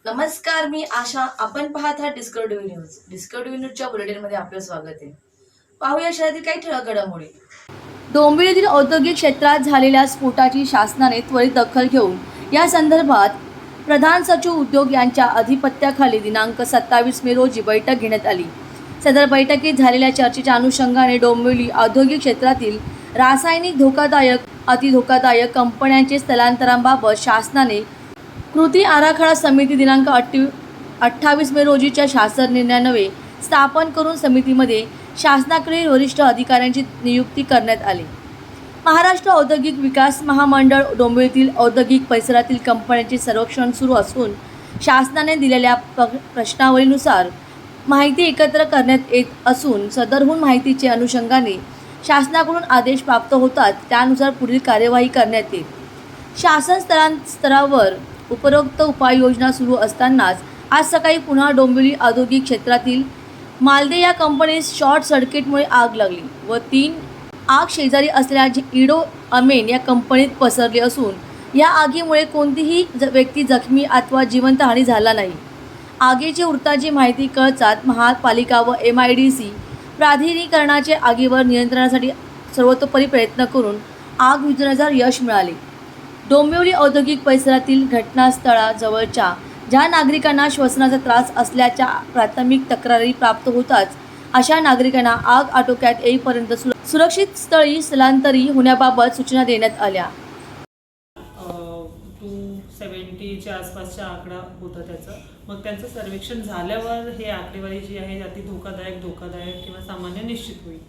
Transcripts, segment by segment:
नमस्कार, मी आशा. आपण पाहत आहात डिस्कव्हरी न्यूज. डिस्कव्हरी न्यूजच्या बुलेटिनमध्ये आपलं स्वागत आहे. पाहूया शहरातील काही ठळक घडामोडी. डोंबिवलीतील औद्योगिक क्षेत्रात झालेल्या स्फोटाची शासनाने त्वरित दखल घेऊन या संदर्भात प्रधान सचिव उद्योग यांच्या अधिपत्याखाली दिनांक 27 मे रोजी बैठक घेण्यात आली. सदर बैठकीत झालेल्या चर्चेच्या अनुषंगाने डोंबिवली औद्योगिक क्षेत्रातील रासायनिक धोकादायक, अतिधोकादायक कंपन्यांचे स्थलांतराबाबत शासनाने कृती आराखडा समिती दिनांक 28 मे रोजीच्या शासन निर्णयान्वये स्थापन करून समितीमध्ये शासनाकडे वरिष्ठ अधिकाऱ्यांची नियुक्ती करण्यात आली. महाराष्ट्र औद्योगिक विकास महामंडळ डोंबिवलीतील औद्योगिक परिसरातील कंपन्यांचे सर्वेक्षण सुरू असून शासनाने दिलेल्या प्रश्नावलीनुसार माहिती एकत्र करण्यात येत असून सदरहून माहितीचे अनुषंगाने शासनाकडून आदेश प्राप्त होतात त्यानुसार पुढील कार्यवाही करण्यात येईल. शासन स्तरावर उपरोक्त उपाययोजना सुरू असतानाच आज सकाळी पुन्हा डोंबिवली औद्योगिक क्षेत्रातील मालदे या कंपनीस शॉर्ट सर्किटमुळे आग लागली व 3 आग शेजारी असलेल्या इडो अमेन या कंपनीत पसरली असून या आगीमुळे कोणतीही व्यक्ती जखमी अथवा जीवितहानी झाला नाही. आगीची वृत्ताची माहिती कळताच महापालिका व MIDC प्राधिकरणाचे आगीवर नियंत्रणासाठी सर्वतोपरी प्रयत्न करून आग विझवण्यास यश मिळाले. डोंबिवली औद्योगिक परिसरातील घटनास्थळाजवळच्या ज्या नागरिकांना श्वसनाचा त्रास असल्याच्या प्राथमिक तक्रारी प्राप्त होताच अशा नागरिकांना आग आटोक्यात येईपर्यंत सुरक्षित स्थळी स्थलांतरित होण्याबाबत सूचना देण्यात आल्या. 270च्या आसपासचा आकडा होता त्याचा. मग त्यांचं सर्वेक्षण झाल्यावर हे आकडेवारी जी आहे अति धोकादायक किंवा सामान्य निश्चित होईल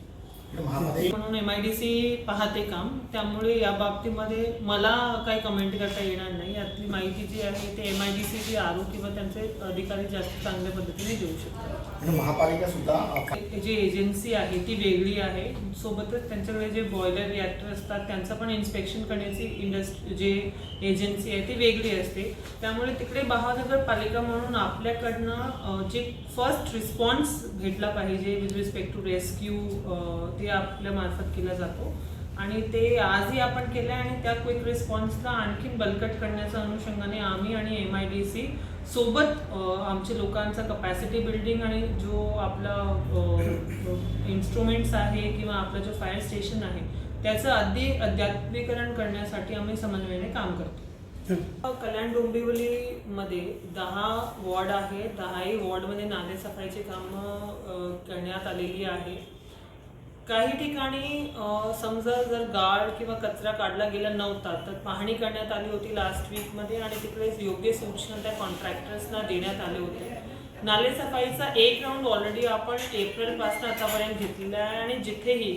म्हणून MIDC पाहते काम. त्यामुळे या बाबतीमध्ये मला काही कमेंट करता येणार नाही. यातली माहिती जी आहे ते MIDC ची आरो किंवा त्यांचे अधिकारी जास्त चांगल्या पद्धतीने देऊ शकतात. महापालिका सुद्धा जी एजन्सी आहे ती वेगळी आहे. सोबतच त्यांच्याकडे जे बॉयलर रिॲक्टर असतात त्यांचं पण इन्स्पेक्शन करण्याची जे एजन्सी आहे ती वेगळी असते. त्यामुळे तिकडे महानगरपालिका म्हणून आपल्याकडनं जे फर्स्ट रिस्पॉन्स भेटला पाहिजे विथ रिस्पेक्ट टू रेस्क्यू ते आपल्या मार्फत केला जातो आणि ते आजही आपण केलं आहे आणि त्या क्विक रिस्पॉन्सला आणखीन बलकट करण्याच्या अनुषंगाने आम्ही आणि MIDC सोबत आमच्या लोकांचा कपॅसिटी बिल्डिंग आणि जो आपला इन्स्ट्रुमेंट्स आहे किंवा आपलं जो फायर स्टेशन आहे त्याचं अद्ययावतीकरण करण्यासाठी आम्ही समन्वयाने काम करतो. कल्याण डोंबिवलीमध्ये 10 वॉर्ड आहे. 10ही वॉर्डमध्ये नाले सफाईची कामं करण्यात आलेली आहे. काही ठिकाणी समजा जर गाळ किंवा कचरा काढला गेला नव्हता तर पाहणी करण्यात आली होती लास्ट वीकमध्ये आणि तिकडे योग्य सूचना त्या कॉन्ट्रॅक्टर्सना देण्यात आले होते. नाले सफाईचा एक राऊंड ऑलरेडी आपण एप्रिलपासून आतापर्यंत घेतलेला आहे आणि जिथेही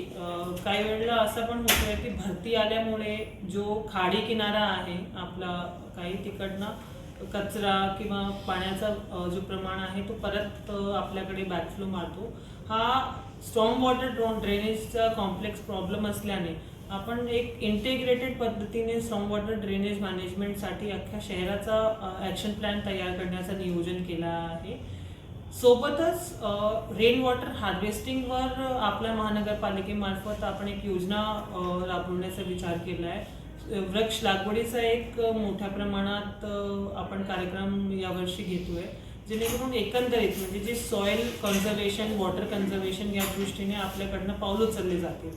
काही वेळेला असं पण होतं आहे की भरती आल्यामुळे जो खाडी किनारा आहे आपला काही तिकडनं कचरा किंवा पाण्याचा जो प्रमाण आहे तो परत आपल्याकडे बॅकफ्लो मारतो. हा स्ट्रॉंग वॉटर ड्रेनेजचा कॉम्प्लेक्स प्रॉब्लेम असल्याने आपण एक इंटिग्रेटेड पद्धतीने स्ट्रॉंग वॉटर ड्रेनेज मॅनेजमेंटसाठी अख्ख्या शहराचा ॲक्शन प्लॅन तयार करण्याचं नियोजन केलं आहे. सोबतच रेन वॉटर हार्वेस्टिंगवर आपल्या महानगरपालिकेमार्फत आपण एक योजना राबवण्याचा विचार केला आहे. वृक्ष लागवडीचा एक मोठ्या प्रमाणात आपण कार्यक्रम यावर्षी घेतोय जेणेकरून एकंदरीत म्हणजे जे सॉइल कन्झर्वेशन वॉटर कन्झर्वेशन या दृष्टीने आपल्याकडनं पाऊल उचलले जातील.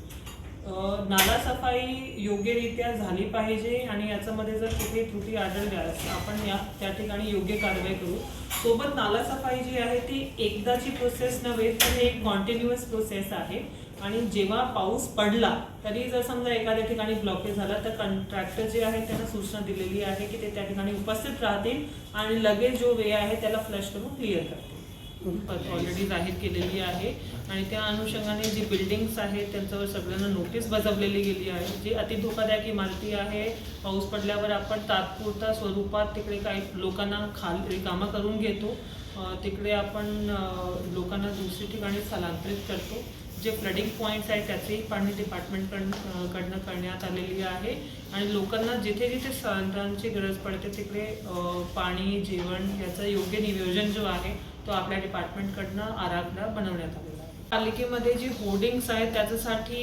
नाला सफाई योग्यरित्या झाली पाहिजे आणि याच्यामध्ये जर कुठे त्रुटी आढळल्यास आपण त्या ठिकाणी योग्य कारवाई करू. सोबत नाला सफाई जी आहे ती एकदाची प्रोसेस नव्हे तर एक कॉन्टिन्युअस प्रोसेस आहे आणि जेव्हा पाऊस पडला तरी जर समजा एखाद्या ठिकाणी ब्लॉकेज झाला तर कॉन्ट्रॅक्टर जे आहे त्यांना सूचना दिलेली आहे की ते त्या ठिकाणी उपस्थित राहतील आणि लगेच जो वे आहे त्याला फ्लश करून क्लिअर करतील. ऑलरेडी जाहीर केलेली आहे आणि त्या अनुषंगाने जी बिल्डिंग्स आहेत त्यांच्यावर सगळ्यांना नोटीस बजावलेली गेली आहे. जी अति धोकादायक इमारती आहे पाऊस पडल्यावर आपण तात्पुरता स्वरूपात तिकडे काही लोकांना रिकामा करून घेतो. तिकडे आपण लोकांना दुसरी ठिकाणी स्थलांतरित करतो. जे फ्लडिंग पॉईंट्स आहेत त्याचेही पाणी डिपार्टमेंटकडनं करण्यात आलेली आहे आणि लोकांना जिथे जिथे स्थलांतरांची गरज पडते तिकडे पाणी जेवण याचं योग्य नियोजन जो आहे तो आपल्या डिपार्टमेंटकडनं आराखडा बनवण्यात आलेला आहे. पालिकेमध्ये जे होर्डिंग्स आहेत त्याच्यासाठी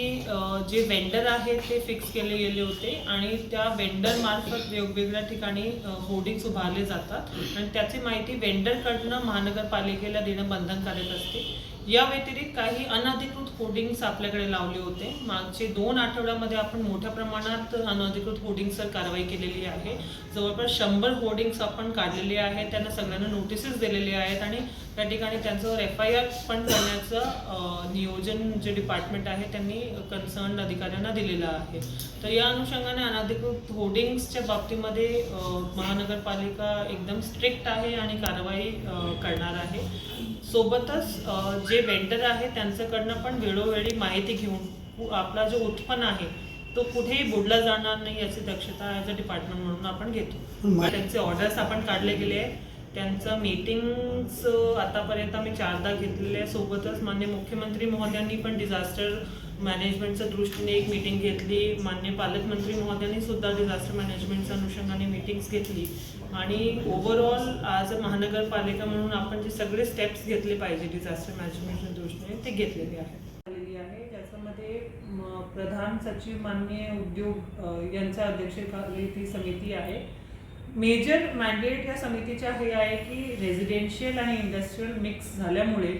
जे वेंडर आहेत ते फिक्स केले गेले होते आणि त्या वेंडर मार्फत वेगवेगळ्या ठिकाणी होर्डिंग्स उभारले जातात आणि त्याची माहिती वेंडरकडनं महानगरपालिकेला देणं बंधनकारक असते. या व्यतिरिक्त काही अनधिकृत होर्डिंग्स आपल्याकडे लावले होते. मागचे 2 आठवड्यामध्ये आपण मोठ्या प्रमाणात अनधिकृत होर्डिंग्सवर कारवाई केलेली आहे. जवळपास 100 होर्डिंग्स आपण काढलेले आहेत. त्यांना सगळ्यांना नोटिसेस दिलेले आहेत आणि त्या ठिकाणी त्यांच्यावर FIR पण करण्याचं नियोजन जे डिपार्टमेंट आहे त्यांनी कन्सर्न अधिकाऱ्यांना दिलेलं आहे. तर या अनुषंगाने अनधिकृत होर्डिंग्सच्या बाबतीमध्ये महानगरपालिका एकदम स्ट्रिक्ट आहे आणि कारवाई करणार आहे. सोबतच जे वेंडर आहे त्यांच्याकडनं पण वेळोवेळी माहिती घेऊन आपला जो उत्पन्न आहे तो कुठेही बुडला जाणार नाही याची दक्षता ॲज अ डिपार्टमेंट म्हणून आपण घेतो. त्यांचे ऑर्डर्स आपण काढले गेले आहेत. त्यांचं मीटिंग्स आतापर्यंत आम्ही 4दा घेतलेले आहे. सोबतच माननीय मुख्यमंत्री महोदयांनी पण डिझास्टर मॅनेजमेंटच्या दृष्टीने एक मीटिंग घेतली. माननीय पालकमंत्री महोदयांनी सुद्धा डिझास्टर मॅनेजमेंटच्या अनुषंगाने मीटिंग्स घेतली आणि ओव्हरऑल आज महानगरपालिका म्हणून आपण जे सगळे स्टेप्स घेतले पाहिजे डिझास्टर मॅनेजमेंटच्या दृष्टीने ते घेतलेले आहे. ज्याच्यामध्ये प्रधान सचिव माननीय उद्योग यांच्या अध्यक्षतेखाली ती समिती आहे. मेजर मॅन्डेट या समितीच्या हे आहे की रेझिडेन्शियल आणि इंडस्ट्रियल मिक्स झाल्यामुळे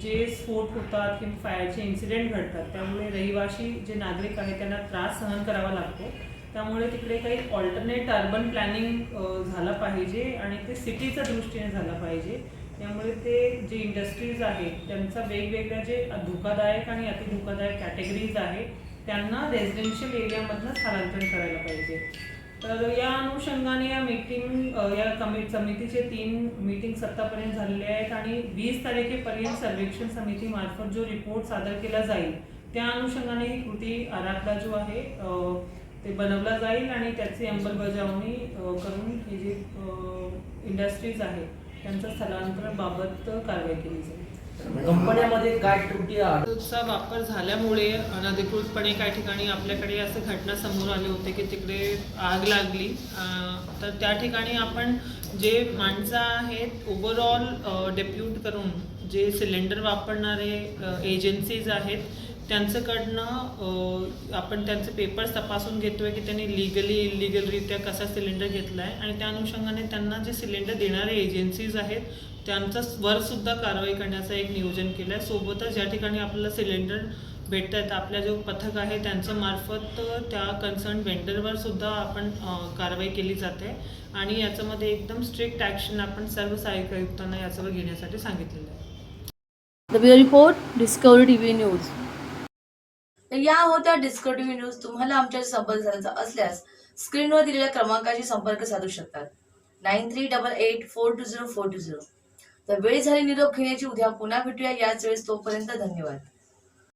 जे स्फोट होतात किंवा फायरचे इन्सिडेंट घडतात त्यामुळे रहिवासी जे नागरिक आहेत त्यांना त्रास सहन करावा लागतो. त्यामुळे तिकडे काही ऑल्टरनेट अर्बन प्लॅनिंग झालं पाहिजे आणि ते सिटीच्या दृष्टीने झालं पाहिजे. त्यामुळे ते जे इंडस्ट्रीज आहेत त्यांचा वेगवेगळ्या जे धोकादायक आणि अतिधोकादायक कॅटेगरीज आहेत त्यांना रेझिडेन्शियल एरियामधनं स्थलांतरण करायला पाहिजे. तर या अनुषंगाने या समितीचे 3 मीटिंग्स आत्तापर्यंत झालेले आहेत आणि 20 तारखेपर्यंत सर्वेक्षण समितीमार्फत जो रिपोर्ट सादर केला जाईल त्या अनुषंगाने ही कृती आराखडा जो आहे ते बनवला जाईल आणि त्याची अंमलबजावणी करून हे जे इंडस्ट्रीज आहेत त्यांचं स्थलांतरणाबाबत कारवाई केली जाईल. कंपन्यांमध्ये काय त्रुटीचा वापर झाल्यामुळे अनधिकृतपणे काही ठिकाणी आपल्याकडे असं घटना समोर आले होते की तिकडे आग लागली. तर त्या ठिकाणी आपण जे माणसं आहेत ओव्हरऑल डेप्यूट करून जे सिलेंडर वापरणारे एजन्सीज आहेत त्यांच्याकडनं आपण त्यांचे पेपर्स तपासून घेतोय की त्यांनी लिगली इलिगलरित्या कसा सिलेंडर घेतला आहे आणि त्या अनुषंगाने त्यांना जे सिलेंडर देणारे एजन्सीज आहेत त्यांच्यावर सुद्धा कारवाई करण्याचं एक नियोजन केलं आहे. सोबतच ज्या ठिकाणी आपल्याला सिलेंडर भेटत आहेत आपल्या जो पथक आहे त्यांच्या मार्फत त्या कन्सर्न वेंडरवर सुद्धा आपण कारवाई केली जाते आणि याच्यामध्ये एकदम स्ट्रिक्ट ॲक्शन आपण सर्व सहाय्यक आयुक्तांना याच्यावर घेण्यासाठी सांगितलेलं आहे. The bureau report discovery TV news. तर या होत्या डिस्कवरी TV न्यूज. तुम्हाला आमच्याशी संपर्क साधायचा असल्यास स्क्रीनवर दिलेल्या क्रमांकाशी संपर्क साधू शकतात 9388420420. तर वेळ झाली निरोप घेण्याची. उद्या पुन्हा भेटूया याच वेळेस. तोपर्यंत धन्यवाद.